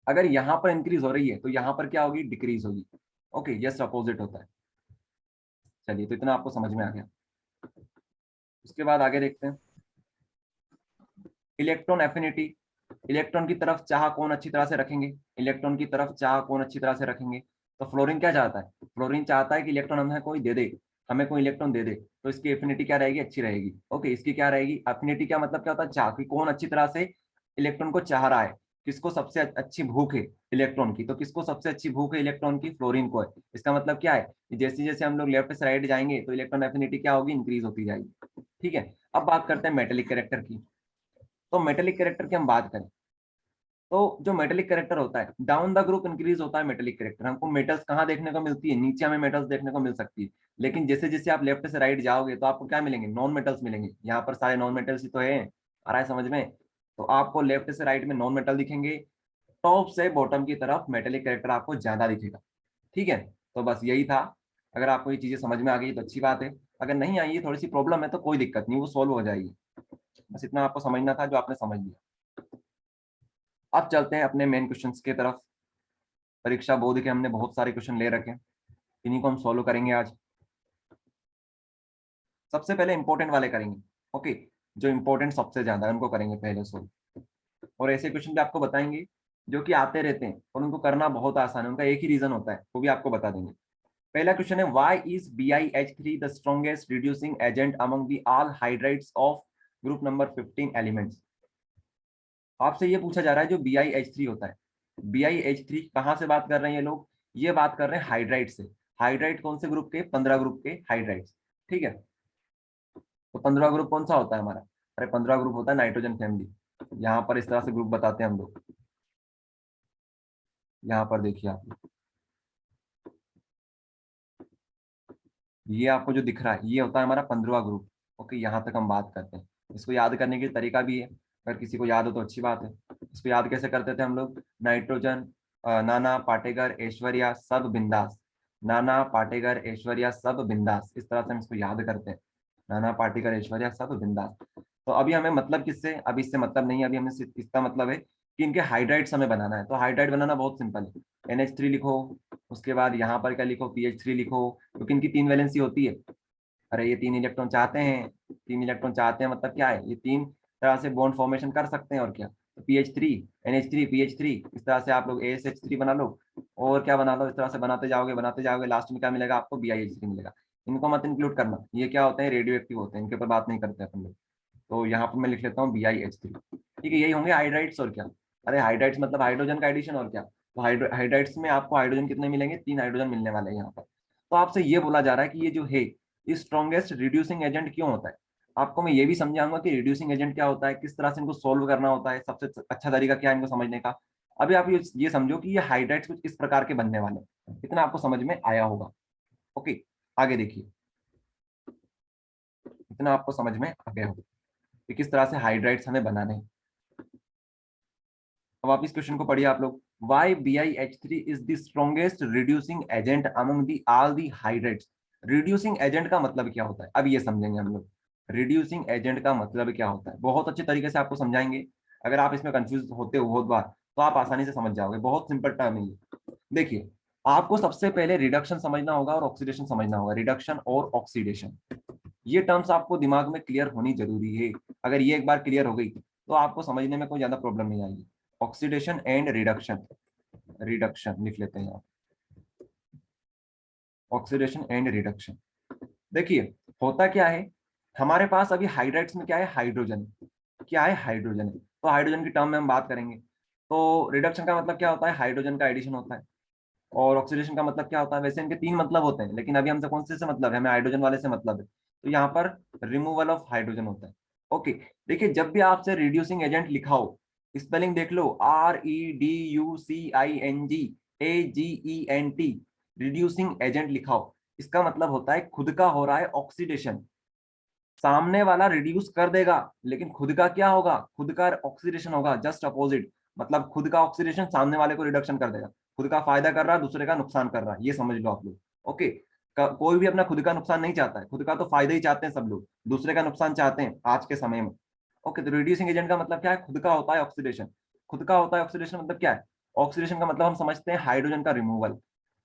अगर यहाँ पर इंक्रीज हो रही है तो यहाँ पर क्या होगी, डिक्रीज होगी। ओके, जस्ट अपोजिट होता है। चलिए, तो इतना आपको समझ में आ गया। उसके बाद आगे देखते हैं इलेक्ट्रॉन एफिनिटी। इलेक्ट्रॉन की तरफ चाह कौन अच्छी तरह से रखेंगे, इलेक्ट्रॉन की तरफ चाह कौन अच्छी तरह से रखेंगे, तो फ्लोरीन क्या चाहता है, फ्लोरीन चाहता है कि इलेक्ट्रॉन हमें कोई दे दे, हमें कोई इलेक्ट्रॉन दे दे, तो इसकी एफिनिटी क्या रहेगी, अच्छी रहेगी। ओके, इसकी क्या रहेगी, एफिनिटी क्या मतलब क्या होता है, चाह, कि कौन अच्छी तरह से इलेक्ट्रॉन को चाह रहा है, किसको सबसे अच्छी भूख है इलेक्ट्रॉन की, तो किसको सबसे अच्छी भूख है इलेक्ट्रॉन की, फ्लोरीन को है। इसका मतलब क्या है कि जैसे जैसे हम लोग लेफ्ट से राइट जाएंगे तो इलेक्ट्रॉन एफिनिटी क्या होगी, इंक्रीज होती जाएगी। ठीक है, अब बात करते हैं मेटेलिक कैरेक्टर की। तो मेटेलिक कैरेक्टर की हम बात करें तो जो मेटेलिक कैरेक्टर होता है, डाउन द ग्रुप इंक्रीज होता है मेटेलिक कैरेक्टर। हमको मेटल्स कहाँ देखने को मिलती है, नीचे हमें मेटल्स देखने को मिल सकती है, लेकिन जैसे जैसे आप लेफ्ट से राइट जाओगे तो आपको क्या मिलेंगे, नॉन मेटल्स मिलेंगे। यहाँ पर सारे नॉन मेटल्स ही तो है, आ रहा है समझ में, तो आपको लेफ्ट से राइट में नॉन मेटल दिखेंगे, टॉप से बॉटम की तरफ मेटेलिक कैरेक्टर आपको ज्यादा दिखेगा। ठीक है, तो बस यही था। अगर आपको ये चीजें समझ में आ गई तो अच्छी बात है, अगर नहीं आई है, थोड़ी सी प्रॉब्लम है, तो कोई दिक्कत नहीं, वो सॉल्व हो जाएगी। बस इतना आपको समझना था जो आपने समझ लिया। अब चलते हैं अपने मेन क्वेश्चंस की तरफ। परीक्षा बोर्ड के हमने बहुत सारे क्वेश्चन ले रखे हैं। इन्हीं को हम सॉल्व करेंगे आज। सबसे पहले इंपॉर्टेंट वाले करेंगे, ओके, जो इंपॉर्टेंट सबसे ज्यादा है उनको करेंगे पहले सॉल्व। और ऐसे क्वेश्चन भी आपको बताएंगे जो कि आते रहते हैं और उनको करना बहुत आसान है, उनका एक ही रीजन होता है, वो भी आपको बता देंगे। पहला क्वेश्चन है, why is BiH3 the strongest reducing agent among the all hydrides of group number 15 elements. आपसे ये पूछा जा रहा है जो BiH3 होता है, BiH3 कहाँ से बात कर रहे हैं ये लोग, ये बात कर रहे हैं हाइड्राइड से। हाइड्राइड कौन से ग्रुप के, 15 ग्रुप के हाइड्राइड्स, ठीक है। तो 15 ग्रुप कौन सा होता है हमारा, अरे 15 ग्रुप होता है नाइट्रोजन फैमिली। यहाँ पर इस तरह से ग्रुप बताते हैं हम लोग, यहाँ पर देखिए आप, ये आपको जो दिख रहा है ये होता है हमारा 15वां ग्रुप। ओके, यहाँ तक हम बात करते हैं। इसको याद करने के तरीका भी है, अगर किसी को याद हो तो अच्छी बात है। इसको याद कैसे करते थे हम लोग, नाइट्रोजन, नाना पाटेकर ऐश्वर्या सब बिंदास, नाना पाटेकर ऐश्वर्या सब बिंदास, इस तरह से हम इसको याद करते हैं, नाना पाटेकर ऐश्वर्या सब बिंदास। तो अभी हमें मतलब किससे, अभी इससे मतलब नहीं है, अभी हमें सिर्फ इसका मतलब है कि इनके हाइड्राइड्स हमें बनाना है। तो हाइड्राइड बनाना बहुत सिंपल है, NH3 लिखो, उसके बाद यहाँ पर क्या लिखो, PH3 लिखो, क्योंकि इनकी 3 वैलेंसी होती है। अरे ये 3 इलेक्ट्रॉन चाहते हैं, 3 इलेक्ट्रॉन चाहते हैं मतलब क्या है, ये 3 तरह से बॉन्ड फॉर्मेशन कर सकते हैं और क्या, तो PH3 NH3 PH3, इस तरह से आप लोग ASH3 बना लो और क्या बना लो, इस तरह से बनाते जाओगे, लास्ट में क्या मिलेगा आपको, BiH3 मिलेगा। इनको मत इंक्लूड करना, ये क्या होते हैं, रेडियो एक्टिव होते हैं, इनके ऊपर बात नहीं करते अपन लोग। तो यहाँ पर मैं लिख लेता हूँ BiH3, ठीक है, यही होंगे हाइड्राइड्स और क्या। अरे हाइड्राइड्स मतलब हाइड्रोजन का एडिशन और क्या। तो हाइड्राइड्स में आपको हाइड्रोजन कितने मिलेंगे, 3 हाइड्रोजन मिलने वाले हैं यहाँ पर। तो आपसे ये बोला जा रहा है कि ये जो है, ये स्ट्रॉन्गेस्ट रिड्यूसिंग एजेंट क्यों होता है। आपको मैं ये भी समझाऊंगा कि रिड्यूसिंग एजेंट क्या होता है, किस तरह से इनको सोल्व करना होता है, सबसे अच्छा तरीका क्या है इनको समझने का। अभी आप ये समझो कि ये हाइड्राइड्स कुछ इस प्रकार के बनने वाले हैं, इतना आपको समझ में आया होगा। ओके, आगे देखिए, इतना आपको समझ में आ गया होगा कि किस तरह से हाइड्राइड्स हमें बनाने हैं। अब आप इस क्वेश्चन को पढ़िए आप लोग, why BiH3 is the strongest reducing agent among the all the hydrides. Reducing agent का मतलब क्या होता है, अब ये समझेंगे हम लोग। रिड्यूसिंग एजेंट का मतलब क्या होता है, बहुत अच्छे तरीके से आपको समझाएंगे। अगर आप इसमें कंफ्यूज होते हो बहुत बार, तो आप आसानी से समझ जाओगे, बहुत सिंपल टर्म है ये। देखिए, आपको सबसे पहले रिडक्शन समझना होगा और ऑक्सीडेशन समझना होगा, रिडक्शन और ऑक्सीडेशन, ये टर्म्स आपको दिमाग में क्लियर होनी जरूरी है। अगर ये एक बार क्लियर हो गई तो आपको समझने में कोई ज्यादा प्रॉब्लम नहीं आएगी। ऑक्सीडेशन एंड रिडक्शन, रिडक्शन लिख लेते हैं आप, ऑक्सीडेशन एंड रिडक्शन। देखिए, होता क्या है, हमारे पास अभी हाइड्राइड्स में क्या है, हाइड्रोजन, क्या है, हाइड्रोजन है। तो हाइड्रोजन की टर्म में हम बात करेंगे। तो रिडक्शन का मतलब क्या होता है, हाइड्रोजन का एडिशन होता है। और ऑक्सीडेशन का मतलब क्या होता है, वैसे इनके 3 मतलब होते हैं, लेकिन अभी हमसे कौन से मतलब है, हमें हाइड्रोजन वाले से मतलब है। तो यहाँ पर रिमूवल ऑफ हाइड्रोजन होता है। ओके, देखिए, जब भी आपसे रिड्यूसिंग एजेंट लिखा हो, स्पेलिंग देख लो, REDUCING AGENT, रिड्यूसिंग एजेंट लिखा हो, इसका मतलब होता है खुद का हो रहा है ऑक्सीडेशन। सामने वाला रिड्यूस कर देगा, लेकिन खुद का क्या होगा, खुद का ऑक्सीडेशन होगा, जस्ट अपोजिट। मतलब खुद का ऑक्सीडेशन सामने वाले को रिडक्शन कर देगा, खुद का फायदा कर रहा है, दूसरे का नुकसान कर रहा है, ये समझ लो आप लोग। ओके, कोई भी अपना खुद का नुकसान नहीं चाहता है, खुद का तो फायदा ही चाहते हैं सब लोग, दूसरे का नुकसान चाहते हैं आज के समय में। ओके, तो रिड्यूसिंग एजेंट का मतलब क्या है, खुद का होता है ऑक्सीडेशन। खुद का होता है ऑक्सीडेशन मतलब क्या है, ऑक्सीडेशन का मतलब हम समझते हैं हाइड्रोजन का रिमूवल,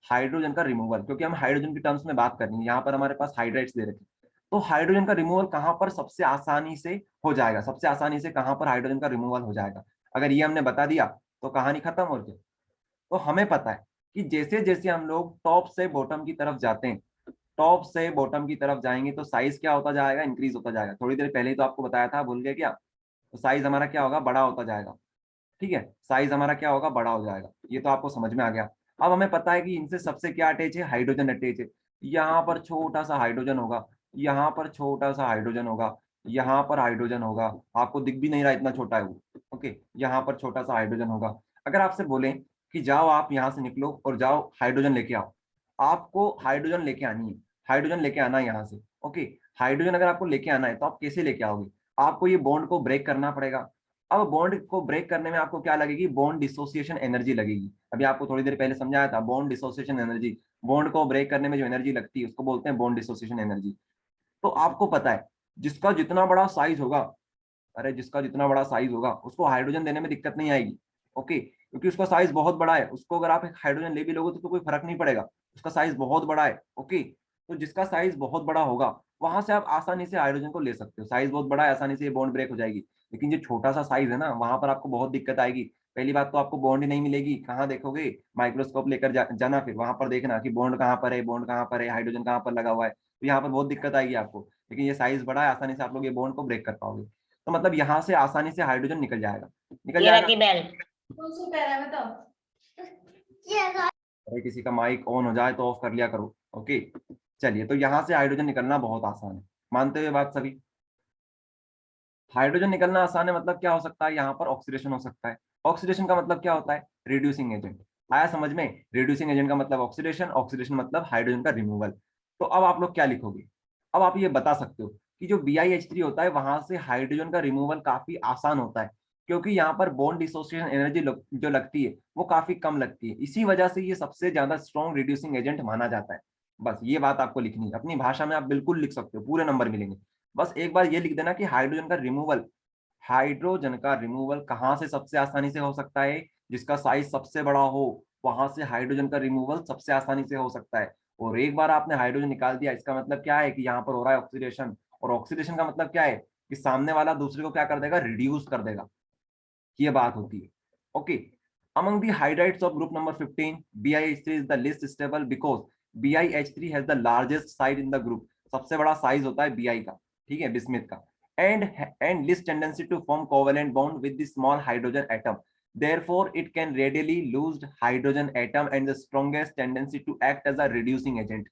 हाइड्रोजन का रिमूवल, क्योंकि हम हाइड्रोजन की टर्म्स में बात करनी है, यहाँ पर हमारे पास हाइड्राइड्स दे रखे। तो हाइड्रोजन का रिमूवल कहाँ पर सबसे आसानी से हो जाएगा, सबसे आसानी से कहाँ पर हाइड्रोजन का रिमूवल हो जाएगा, अगर ये हमने बता दिया तो कहानी खत्म। और क्या, तो हमें पता है कि जैसे जैसे हम लोग टॉप से बॉटम की तरफ जाते हैं, टॉप से बॉटम की तरफ जाएंगे तो साइज क्या होता जाएगा, इंक्रीज होता जाएगा। थोड़ी देर पहले ही तो आपको बताया था, भूल गए क्या, तो साइज हमारा क्या होगा, बड़ा होता जाएगा। ठीक है, साइज हमारा क्या होगा, बड़ा हो जाएगा, ये तो आपको समझ में आ गया। अब हमें पता है कि इनसे सबसे क्या अटैच है, हाइड्रोजन अटैच है। यहाँ पर छोटा सा हाइड्रोजन होगा, यहाँ पर छोटा सा हाइड्रोजन होगा, यहाँ पर हाइड्रोजन होगा, आपको दिख भी नहीं रहा इतना छोटा है वो। ओके, यहाँ पर छोटा सा हाइड्रोजन होगा। अगर आपसे बोले कि जाओ आप यहाँ से निकलो और जाओ हाइड्रोजन लेके आओ, आपको हाइड्रोजन लेके आनी है, हाइड्रोजन लेके आना है यहाँ से। ओके, हाइड्रोजन अगर आपको लेके आना है तो आप कैसे लेके आओगे, आपको ये बॉन्ड को ब्रेक करना पड़ेगा। अब बॉन्ड को ब्रेक करने में आपको क्या लगेगी, बॉन्ड डिसोसिएशन एनर्जी लगेगी। अभी आपको थोड़ी देर पहले समझाया था, बॉन्ड डिसोसिएशन एनर्जी, बॉन्ड को ब्रेक करने में जो एनर्जी लगती है उसको बोलते हैं बॉन्ड डिसोसिएशन एनर्जी। तो आपको पता है, जिसका जितना बड़ा साइज होगा, अरे जिसका जितना बड़ा साइज होगा उसको हाइड्रोजन देने में दिक्कत नहीं आएगी। ओके, क्योंकि उसका साइज बहुत बड़ा है, उसको अगर आप एक हाइड्रोजन ले भी लोगे तो कोई फर्क नहीं पड़ेगा। उसका साइज बहुत बड़ा है। ओके, तो जिसका साइज बहुत बड़ा होगा वहां से आप आसानी से हाइड्रोजन को ले सकते हो। साइज बहुत बड़ा है, आसानी से ये बॉन्ड ब्रेक हो जाएगी। लेकिन जो छोटा सा साइज है ना, वहां पर आपको बहुत दिक्कत आएगी। पहली बात तो आपको बॉन्ड ही नहीं मिलेगी। कहाँ देखोगे? माइक्रोस्कोप लेकर जाना, फिर वहां पर देखना कि बॉन्ड कहाँ पर है, बॉन्ड कहाँ पर है, हाइड्रोजन कहाँ पर लगा हुआ है। तो यहाँ पर बहुत दिक्कत आएगी आपको। लेकिन ये साइज बड़ा है, आसानी से आप लोग ये बॉन्ड को ब्रेक कर पाओगे। तो मतलब यहाँ से आसानी से हाइड्रोजन निकल जाएगा, निकल ये जाएगा। रखी बेल। अरे किसी का माइक ऑन हो जाए तो ऑफ कर लिया करो। ओके, चलिए, तो यहाँ से हाइड्रोजन निकलना बहुत आसान है, मानते हुए बात सभी? हाइड्रोजन निकलना आसान है, मतलब क्या हो सकता है? यहाँ पर ऑक्सीडेशन हो सकता है। ऑक्सीडेशन का मतलब क्या होता है? Reducing agent. आया समझ में? रिड्यूसिंग एजेंट का मतलब ऑक्सीडेशन, ऑक्सीडेशन मतलब हाइड्रोजन का रिमूवल। तो अब आप लोग क्या लिखोगे? अब आप ये बता सकते हो कि जो BiH3 होता है वहां से हाइड्रोजन का रिमूवल काफी आसान होता है, क्योंकि यहाँ पर बॉन्ड डिसोसिएशन एनर्जी जो लगती है वो काफी कम लगती है। इसी वजह से ये सबसे ज्यादा स्ट्रॉन्ग रिड्यूसिंग एजेंट माना जाता है। बस ये बात आपको लिखनी है, अपनी भाषा में आप बिल्कुल लिख सकते हो, पूरे नंबर मिलेंगे। बस एक बार ये लिख देना कि हाइड्रोजन का रिमूवल कहाँ से सबसे आसानी से हो सकता है? जिसका साइज सबसे बड़ा हो, वहां से हाइड्रोजन का रिमूवल सबसे आसानी से हो सकता है। और एक बार आपने हाइड्रोजन निकाल दिया, इसका मतलब क्या है? कि यहाँ पर हो रहा है ऑक्सीडेशन। और ऑक्सीडेशन का मतलब क्या है? कि सामने वाला दूसरे को क्या कर देगा? रिड्यूस कर देगा। ये बात होती है। Okay, among the hydrides of group number 15, BiH3 is the least stable because BiH3 has the largest size in the group। सबसे बड़ा साइज होता है Bi का, ठीक है, बिस्मिथ का। and least tendency to form covalent bond with the small hydrogen atom, therefore it can readily lose hydrogen atom and the strongest tendency to act as a reducing agent।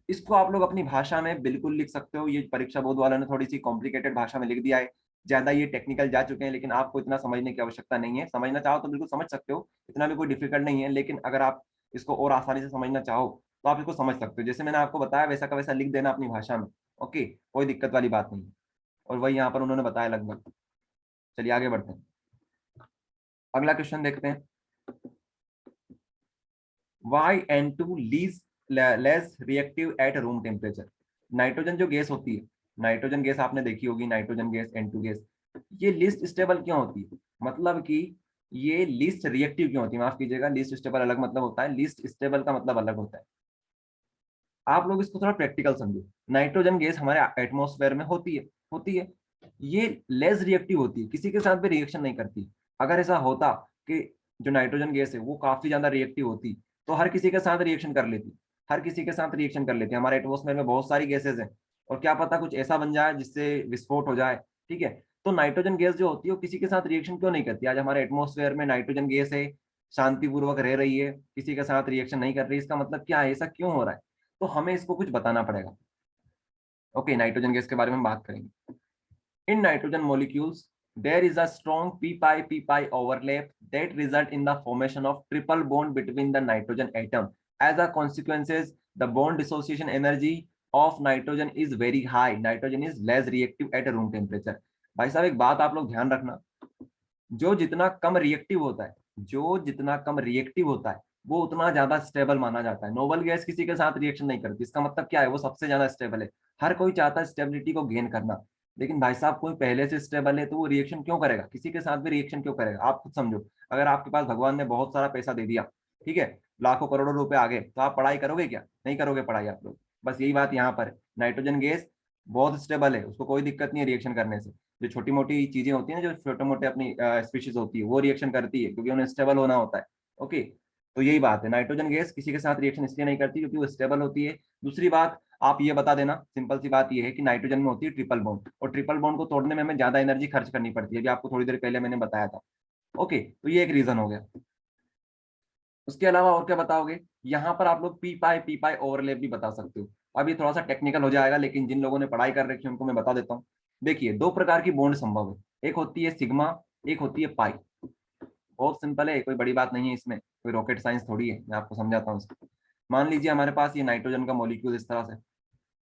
इसको आप लोग अपनी भाषा में बिल्कुल लिख सकते हो। ये परीक्षा बोर्ड वालों ने थोड़ी सी कॉम्प्लिकेटेड भाषा में लिख दिया है, ज्यादा ये टेक्निकल जा चुके हैं, लेकिन आपको इतना समझने की आवश्यकता नहीं है। समझना चाहो तो बिल्कुल समझ सकते हो, इतना भी कोई डिफिकल्ट नहीं है। लेकिन अगर आप इसको और आसानी से समझना चाहो तो आप इसको समझ सकते हो। जैसे मैंने आपको बताया वैसा का वैसा लिख देना अपनी भाषा में। ओके, कोई दिक्कत वाली बात नहीं है। और वही यहाँ पर उन्होंने बताया लगभग। चलिए आगे बढ़ते हैं, अगला क्वेश्चन देखते हैं। Why N2 is less reactive at room temperature. Nitrogen जो गैस होती है, नाइट्रोजन गैस आपने देखी होगी, नाइट्रोजन गैस N2 गैस, ये लिस्ट स्टेबल क्यों होती है? मतलब कि ये लिस्ट रिएक्टिव क्यों होती है? माफ कीजिएगा, लिस्ट स्टेबल अलग मतलब होता है, लिस्ट स्टेबल का मतलब अलग होता है। आप लोग इसको थोड़ा प्रैक्टिकल समझो। नाइट्रोजन गैस हमारे एटमॉस्फेयर में होती है। ये लेस रिएक्टिव होती है, किसी के साथ भी रिएक्शन नहीं करती। अगर ऐसा होता कि जो नाइट्रोजन गैस है वो काफी ज्यादा रिएक्टिव होती, तो हर किसी के साथ रिएक्शन कर लेती, हर किसी के साथ रिएक्शन कर लेती। हमारे एटमॉस्फेयर में बहुत सारी गैसेज हैं, और क्या पता कुछ ऐसा बन जाए जिससे विस्फोट हो जाए। ठीक है, तो नाइट्रोजन गैस जो होती है वो किसी के साथ रिएक्शन क्यों नहीं करती? आज हमारे एटमॉस्फेयर में नाइट्रोजन गैस है, शांतिपूर्वक रह रही है, किसी के साथ रिएक्शन नहीं कर रही। इसका मतलब क्या है? ऐसा क्यों हो रहा है? तो हमें इसको कुछ बताना पड़ेगा। ओके, नाइट्रोजन गैस के बारे में बात करेंगे। In nitrogen molecules there is a strong p-pi overlap that result in the formation of triple bond between the nitrogen atom। as a consequences the bond dissociation energy of nitrogen is very high, nitrogen is less reactive at room temperature। भाई साहब एक बात आप लोग ध्यान रखना, जो जितना कम रिएक्टिव होता है, जो जितना कम रिएक्टिव होता है वो उतना ज्यादा स्टेबल माना जाता है। नोबल गैस किसी के साथ रिएक्शन नहीं करती, इसका मतलब क्या है? वो सबसे ज्यादा स्टेबल है। हर कोई चाहता है स्टेबिलिटी को गेन करना, लेकिन भाई साहब कोई पहले से स्टेबल है तो वो रिएक्शन क्यों करेगा? किसी के साथ भी रिएक्शन क्यों करेगा? आप खुद समझो। अगर आपके पास भगवान ने बहुत सारा पैसा दे दिया, ठीक है, लाखों करोड़ों रुपए आ गए, तो आप पढ़ाई करोगे क्या? नहीं करोगे पढ़ाई आप लोग। बस यही बात यहाँ पर है। नाइट्रोजन गैस बहुत स्टेबल है, उसको कोई दिक्कत नहीं है रिएक्शन करने से। जो छोटी मोटी चीजें होती है ना, जो छोटे मोटे अपनी स्पीशीज होती है, वो रिएक्शन करती है क्योंकि उन्हें स्टेबल होना होता है। ओके, तो यही बात है, नाइट्रोजन गैस किसी के साथ रिएक्शन इसलिए नहीं करती क्योंकि वो स्टेबल होती है। दूसरी बात आप ये बता देना, सिंपल सी बात ये है कि नाइट्रोजन में होती है ट्रिपल बॉन्ड, और ट्रिपल बॉन्ड को तोड़ने में हमें ज्यादा एनर्जी खर्च करनी पड़ती है, जो आपको थोड़ी देर पहले मैंने बताया था। ओके, तो ये एक रीजन हो गया। उसके अलावा और क्या बताओगे? यहाँ पर आप लोग पी पाई ओवरलैप भी बता सकते हो। अब ये थोड़ा सा टेक्निकल हो जाएगा, लेकिन जिन लोगों ने पढ़ाई कर रखी है उनको मैं बता देता हूँ। देखिए, दो प्रकार की बॉन्ड संभव है, एक होती है सिग्मा, एक होती है पाई। बहुत सिंपल है, कोई बड़ी बात नहीं है इसमें, कोई रॉकेट साइंस थोड़ी है। मैं आपको समझाता हूँ इसको। मान लीजिए हमारे पास ये नाइट्रोजन का मॉलिक्यूल इस तरह से।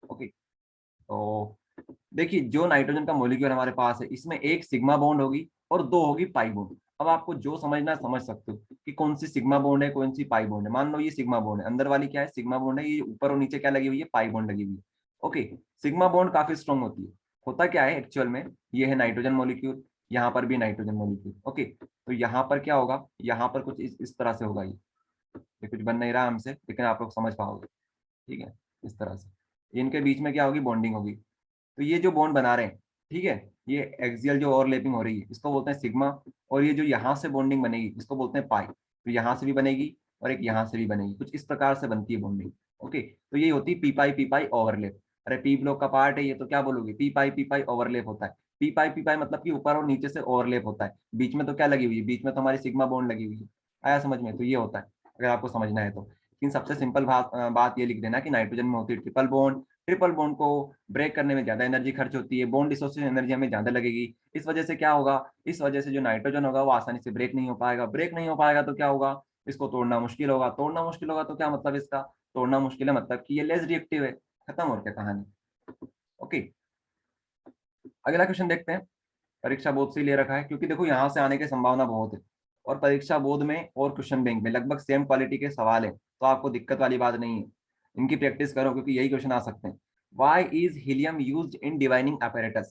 ओके, तो देखिए जो नाइट्रोजन का मॉलिक्यूल हमारे पास है, इसमें एक सिग्मा बॉन्ड होगी और दो होगी पाई बॉन्ड। अब आपको जो समझना है समझ सकते हो कि कौन सी सिग्मा बॉन्ड है, कौन सी पाई बॉन्ड है। मान लो ये सिग्मा बॉन्ड है, अंदर वाली क्या है? सिग्मा बॉन्ड है। ये ऊपर और नीचे क्या लगी हुई है? पाई बॉन्ड लगी हुई है। ओके, सिग्मा बॉन्ड काफी स्ट्रॉन्ग होती है। होता क्या है एक्चुअल में? ये है नाइट्रोजन मॉलिक्यूल, यहाँ पर भी नाइट्रोजन मॉलिक्यूल। ओके, तो यहाँ पर क्या होगा? यहाँ पर कुछ इस तरह से होगा ये। ये कुछ बन नहीं रहा हमसे, लेकिन आप लोग समझ पाओगे, ठीक है। इस तरह से इनके बीच में क्या होगी, बॉन्डिंग होगी। तो ये जो बॉन्ड बना रहे हैं, ठीक है, ये एक्सियल जो ओवरलैपिंग हो रही है इसको बोलते हैं सिग्मा, और ये जो यहाँ से बॉन्डिंग बनेगी इसको बोलते हैं पाई। तो यहाँ से भी बनेगी और एक यहाँ से भी बनेगी, कुछ इस प्रकार से बनती है बॉन्डिंग। ओके, तो ये होती है पी पाई ओवरलैप। अरे पी ब्लॉक का पार्ट है ये, तो क्या बोलोगे, पी पाई ओवरलैप होता है। पी पाई मतलब कि ऊपर और नीचे से ओवरलैप होता है, बीच में तो क्या लगी हुई है, बीच में तो हमारी सिग्मा बॉन्ड लगी हुई है। आया समझ में, तो ये होता है अगर आपको समझना है तो। लेकिन सबसे सिंपल बात ये लिख देना कि नाइट्रोजन में होती है ट्रिपल बॉन्ड। ट्रिपल बॉन्ड को ब्रेक करने में ज्यादा एनर्जी खर्च होती है, बॉन्ड डिसोसिएशन एनर्जी हमें ज्यादा लगेगी। इस वजह से क्या होगा, इस वजह से जो नाइट्रोजन होगा वो आसानी से ब्रेक नहीं हो पाएगा। ब्रेक नहीं हो पाएगा तो क्या होगा, इसको तोड़ना मुश्किल होगा। तोड़ना मुश्किल होगा तो क्या मतलब इसका, तोड़ना मुश्किल है मतलब कि ये लेस रिएक्टिव है। खत्म और क्या कहानी। ओके, अगला क्वेश्चन देखते हैं। परीक्षा बोर्ड से ही ले रखा है, क्योंकि देखो यहाँ से आने की संभावना बहुत है, और परीक्षा बोर्ड में और क्वेश्चन बैंक में लगभग सेम क्वालिटी के सवाल है, तो आपको दिक्कत वाली बात नहीं है। इनकी प्रैक्टिस करो क्योंकि यही क्वेश्चन आ सकते हैं। Why is helium use in diving apparatus?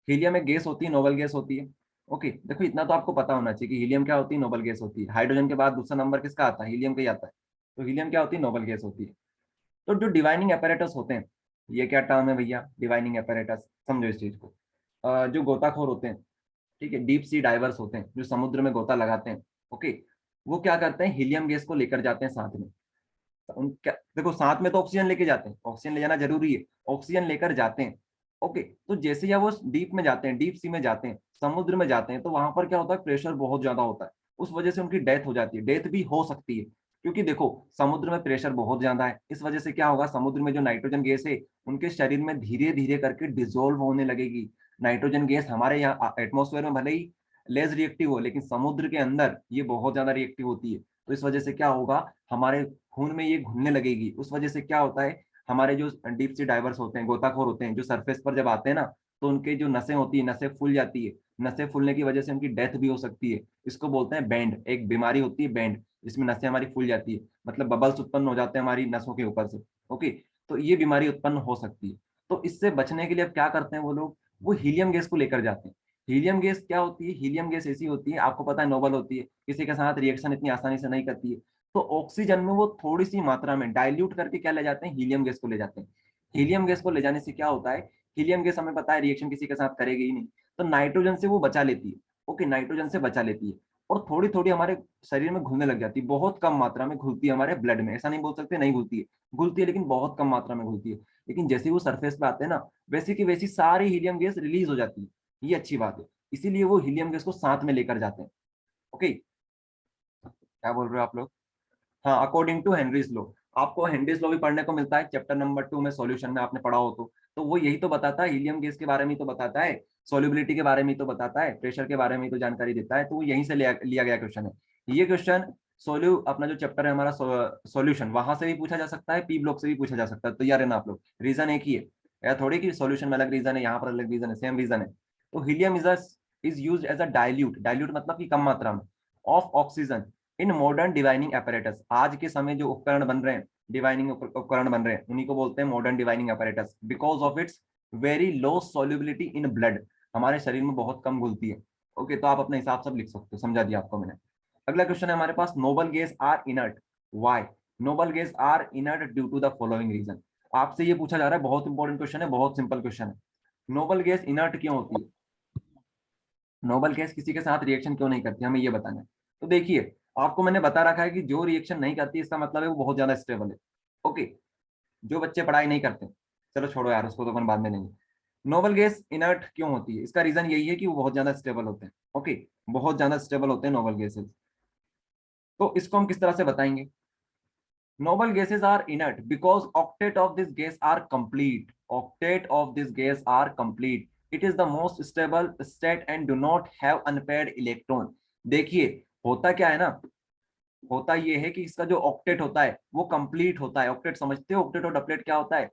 Helium एक गैस होती है, नोबल गैस होती है। ओके, देखो इतना तो आपको पता होना चाहिए कि हीलियम क्या होती है, नोबल गैस होती है। हाइड्रोजन के बाद दूसरा नंबर किसका आता है, हीलियम का ही आता है। तो हीलियम क्या होती है, नोबल गैस होती है। तो जो डिवाइनिंग apparatus होते हैं, ये क्या टर्म है भैया, डिवाइनिंग apparatus, समझो इस चीज को। जो गोताखोर होते हैं, ठीक है, डीप सी डाइवर्स होते हैं जो समुद्र में गोता लगाते हैं। ओके, वो क्या करते हैं, हीलियम गैस को लेकर जाते हैं साथ में। उन क्या, देखो साथ में तो ऑक्सीजन लेके जाते हैं, ऑक्सीजन ले जाना जरूरी है, ऑक्सीजन लेकर जाते हैं। ओके, तो जैसे या वो डीप में जाते हैं, डीप सी में जाते हैं, समुद्र में जाते हैं, तो वहां पर क्या होता है, प्रेशर बहुत ज्यादा होता है। उस वजह से उनकी डेथ हो जाती है, डेथ भी हो सकती है। क्योंकि देखो समुद्र में प्रेशर बहुत ज्यादा है, इस वजह से क्या होगा, समुद्र में जो नाइट्रोजन गैस है उनके शरीर में धीरे धीरे करके डिजोल्व होने लगेगी। नाइट्रोजन गैस हमारे यहाँ एटमोस्फेयर में भले ही लेस रिएक्टिव हो, लेकिन समुद्र के अंदर ये बहुत ज्यादा रिएक्टिव होती है। तो इस वजह से क्या होगा, हमारे खून में ये घुलने लगेगी। उस वजह से क्या होता है, हमारे जो डीप सी डाइवर्स होते हैं, गोताखोर होते हैं, जो सरफेस पर जब आते हैं ना, तो उनके जो नसें होती है, नसें फूल जाती है। नसें फूलने की वजह से उनकी डेथ भी हो सकती है। इसको बोलते हैं बैंड, एक बीमारी होती है बैंड, जिसमें नसें हमारी फूल जाती है, मतलब बबल्स उत्पन्न हो जाते हैं हमारी नसों के ऊपर से। ओके, तो ये बीमारी उत्पन्न हो सकती है। तो इससे बचने के लिए अब क्या करते हैं वो लोग, वो हीलियम गैस को लेकर जाते हैं। हीलियम गैस क्या होती है, हीलियम गैस ऐसी होती है, आपको पता है नोबल होती है, किसी के साथ रिएक्शन इतनी आसानी से नहीं करती है। तो ऑक्सीजन में वो थोड़ी सी मात्रा में डाइल्यूट करके क्या ले जाते हैं, हीलियम गैस को ले जाते हैं। हीलियम गैस को ले जाने से क्या होता है, हीलियम गैस हमें पता है रिएक्शन किसी के साथ करेगी ही नहीं, तो नाइट्रोजन से वो बचा लेती है। ओके, नाइट्रोजन से बचा लेती है, और थोड़ी थोड़ी हमारे शरीर में घुलने लग जाती है। बहुत कम मात्रा में घुलती है हमारे ब्लड में, ऐसा नहीं बोल सकते नहीं घुलती है, घुलती है लेकिन बहुत कम मात्रा में घुलती है। लेकिन जैसे ही वो सरफेस पे आते हैं ना, वैसे की वैसी सारी हीलियम गैस रिलीज हो जाती है। ये अच्छी बात है, इसीलिए वो हीलियम गैस को साथ में लेकर जाते हैं। ओके, क्या बोल रहे हो आप लोग। हाँ, अकॉर्डिंग टू हेनरीज लॉ। आपको हेनरीज लॉ भी पढ़ने को मिलता है चैप्टर नंबर 2 में, सॉल्यूशन में आपने पढ़ा हो तो वो यही तो बताता है, हीलियम गैस के बारे में ही तो बताता है, सॉल्युबिलिटी के बारे में ही तो बताता है, प्रेशर के बारे में ही तो जानकारी देता है। तो वो यहीं से लिया गया क्वेश्चन है। ये क्वेश्चन सोल्यू अपना जो चैप्टर है हमारा सॉल्यूशन, वहां से भी पूछा जा सकता है, पी ब्लॉक से भी पूछा जा सकता है। तो यार है ना आप लोग, रीजन एक ही है, या थोड़ी कि सॉल्यूशन में अलग रीजन है, यहाँ पर अलग रीजन है, सेम रीजन है। तो helium is used as a dilute, dilute मतलब कि कम मात्रा में, of oxygen in modern diving apparatus। आज के समय जो उपकरण बन रहे हैं, डिवाइनिंग उपकरण बन रहे हैं, उन्हीं को बोलते हैं modern diving apparatus, because of its very low solubility in blood, हमारे शरीर में बहुत कम घुलती है। ओके, तो आप अपने हिसाब से लिख सकते हो, समझा दिया आपको मैंने। अगला क्वेश्चन है हमारे पास, noble gas are inert, why? Noble gas are inert due to the following reason. आपसे ये पूछा जा रहा है, बहुत इंपॉर्टेंट क्वेश्चन है, बहुत सिंपल क्वेश्चन है। नोबल गैस इनर्ट क्यों होती है, नोबल गैस किसी के साथ रिएक्शन क्यों नहीं करती, हमें ये बताना है। तो देखिए, आपको मैंने बता रखा है कि जो रिएक्शन नहीं करती इसका मतलब है वो बहुत ज्यादा स्टेबल है। ओके, जो बच्चे पढ़ाई नहीं करते, चलो छोड़ो यार, उसको तो अपन बाद में लेंगे। नोबल गैस इनर्ट क्यों होती है, इसका रीजन यही है कि वो बहुत ज्यादा स्टेबल होते हैं। ओके, बहुत ज्यादा स्टेबल होते हैं नोबल गैसेस। तो इसको हम किस तरह से बताएंगे, noble gases are inert because octet of this gas are complete, octet of this gas are complete, it is the most stable state and do not have unpaired electron। देखिए, होता क्या है ना, होता ये है कि इसका जो ऑक्टेट होता है वो कंप्लीट होता है। ऑक्टेट समझते हो, ऑक्टेट और डबलेट क्या होता है।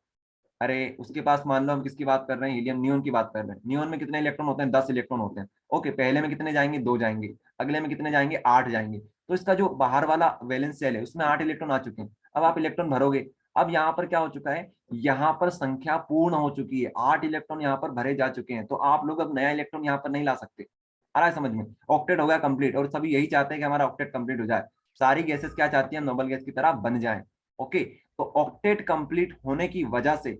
अरे उसके पास मान लो हम किसकी बात कर रहे हैं, हीलियम नियोन की बात कर रहे हैं। नियोन में कितने इलेक्ट्रॉन होते हैं, 10 इलेक्ट्रॉन होते हैं। ओके, पहले में कितने जाएंगे, 2 जाएंगे, अगले में कितने जाएंगे, 8 जाएंगे। तो इसका जो बाहर वाला वैलेंस सेल है उसमें 8 इलेक्ट्रॉन आ चुके हैं। अब आप इलेक्ट्रॉन भरोगे, अब यहाँ पर क्या हो चुका है, यहाँ पर संख्या पूर्ण हो चुकी है, 8 इलेक्ट्रॉन यहाँ पर भरे जा चुके हैं। तो आप लोग अब नया इलेक्ट्रॉन यहाँ पर नहीं ला सकते। आ रहा है समझ में, ऑक्टेट हो गया कंप्लीट, और सभी यही चाहते हैं कि हमारा ऑक्टेट कंप्लीट हो जाए। सारी गैसेस क्या चाहती है, नोबल गैस की तरह बन जाए। ओके, तो ऑक्टेट कंप्लीट होने की वजह से,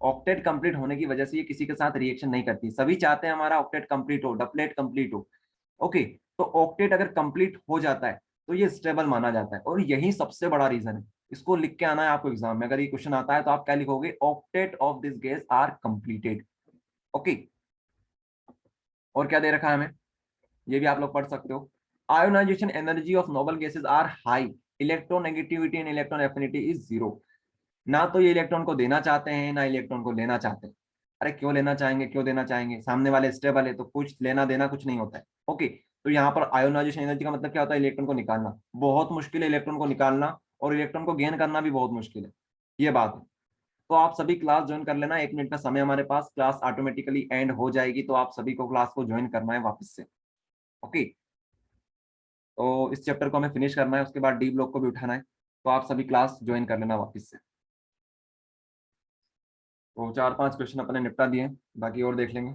ऑक्टेट कंप्लीट होने की वजह से ये किसी के साथ रिएक्शन नहीं करती। सभी चाहते हैं हमारा ऑक्टेट कंप्लीट हो, डबलेट कंप्लीट हो। ओके, तो ऑक्टेट अगर कंप्लीट हो जाता है तो ये स्टेबल माना जाता है, और यही सबसे बड़ा रीजन है। इसको लिख के आना है आपको एग्जाम में, अगर ये क्वेश्चन आता है तो आप क्या लिखोगे, octet of this gas are completed. Okay, और क्या दे रखा है हमें, ये भी आप लोग पढ़ सकते हो। Ionization energy of noble gases are high, electronegativity and electron affinity is zero. ना तो ये इलेक्ट्रॉन को देना चाहते हैं, ना इलेक्ट्रॉन को लेना चाहते हैं। अरे क्यों लेना चाहेंगे, क्यों देना चाहेंगे, सामने वाले स्टेबल है तो कुछ लेना देना कुछ नहीं होता है। ओके, तो यहाँ पर आयोनाइजेशन एनर्जी का मतलब क्या होता है, इलेक्ट्रॉन को निकालना। बहुत मुश्किल है इलेक्ट्रॉन को निकालना, और इलेक्ट्रॉन को गेन करना भी बहुत मुश्किल है, ये बात है। तो आप सभी क्लास ज्वाइन कर लेना, 1 मिनट का समय हमारे पास, क्लास ऑटोमेटिकली एंड हो जाएगी, तो आप सभी को क्लास को ज्वाइन करना है वापस से। ओके, तो इस चैप्टर को हमें फिनिश करना है, उसके बाद डी ब्लॉक को भी उठाना है, तो आप सभी क्लास ज्वाइन कर लेना वापस से। तो 4-5 क्वेश्चन अपने निपटा दिए, बाकी और देख लेंगे।